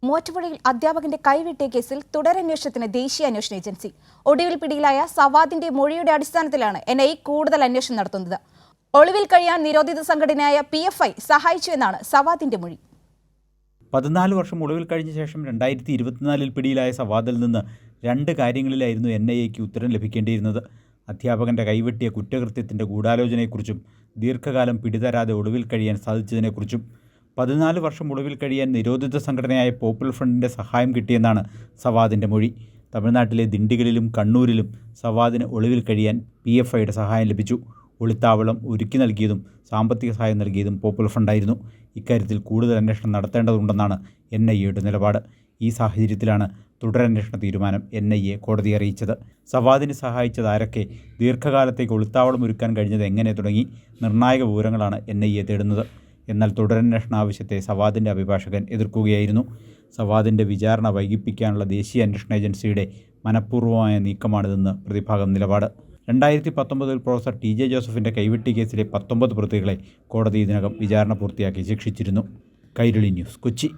മൂവാറ്റുപുഴയിൽ അധ്യാപകന്റെ കൈവെട്ടിയ കേസിൽ തുടരന്വേഷണത്തിന് ദേശീയ അന്വേഷണ ഏജൻസി. ഒടുവിൽ പിടിയിലായ സവാദിന്റെ മൊഴിയുടെ അടിസ്ഥാനത്തിലാണ് എൻഐഎ കൂടുതൽ അന്വേഷണം നടത്തുന്നത്. ഒളിവിൽ കഴിയാൻ നിരോധിത സംഘടനയായ PFI സഹായിച്ചു എന്നാണ് സവാദിന്റെ മൊഴി. 14 വർഷം ഒളിവിൽ കഴിഞ്ഞ ശേഷം 2024 പിടിയിലായ സവാദിൽ നിന്ന് 2 കാര്യങ്ങളിലായിരുന്നു NIAക്ക് ഉത്തരം ലഭിക്കേണ്ടിയിരുന്നത്. അധ്യാപകന്റെ കൈവെട്ടിയ കുറ്റകൃത്യത്തിന്റെ ഗൂഢാലോചനയെക്കുറിച്ചും ദീർഘകാലം പിടിതരാതെ ഒളിവിൽ കഴിയാൻ സാധിച്ചതിനെക്കുറിച്ചും. 14 വർഷം ഒളിവിൽ കഴിയാൻ നിരോധിത സംഘടനയായ പോപ്പുലർ ഫ്രണ്ടിൻ്റെ സഹായം കിട്ടിയെന്നാണ് സവാദിൻ്റെ മൊഴി. തമിഴ്നാട്ടിലെ ദിണ്ടിഗലിലും കണ്ണൂരിലും സവാദിന് ഒളിവിൽ കഴിയാൻ PFIയുടെ സഹായം ലഭിച്ചു. ഒളിത്താവളം ഒരുക്കി നൽകിയതും സാമ്പത്തിക സഹായം നൽകിയതും പോപ്പുലർ ഫ്രണ്ടായിരുന്നു. ഇക്കാര്യത്തിൽ കൂടുതൽ അന്വേഷണം നടത്തേണ്ടതുണ്ടെന്നാണ് NIAയുടെ നിലപാട്. ഈ സാഹചര്യത്തിലാണ് തുടരന്വേഷണ തീരുമാനം NIA കോടതിയെ അറിയിച്ചത്. സവാദിനെ സഹായിച്ചത് ആരൊക്കെ, ദീർഘകാലത്തേക്ക് ഒളിത്താവളം ഒരുക്കാൻ കഴിഞ്ഞത് എങ്ങനെ തുടങ്ങി നിർണായക വിവരങ്ങളാണ് NIA തേടുന്നത്. എന്നാൽ തുടരന്വേഷണ ആവശ്യത്തെ സവാദിൻ്റെ അഭിഭാഷകൻ എതിർക്കുകയായിരുന്നു. സവാദിൻ്റെ വിചാരണ വൈകിപ്പിക്കാനുള്ള ദേശീയ അന്വേഷണ ഏജൻസിയുടെ മനഃപൂർവ്വമായ നീക്കമാണിതെന്ന് പ്രതിഭാഗം നിലപാട്. 2019 പ്രൊഫസർ TJ ജോസഫിൻ്റെ കൈവെട്ടി കേസിലെ 19 പ്രതികളെ കോടതി ഇതിനകം വിചാരണ പൂർത്തിയാക്കി ശിക്ഷിച്ചിരുന്നു. കൈരളി ന്യൂസ്, കൊച്ചി.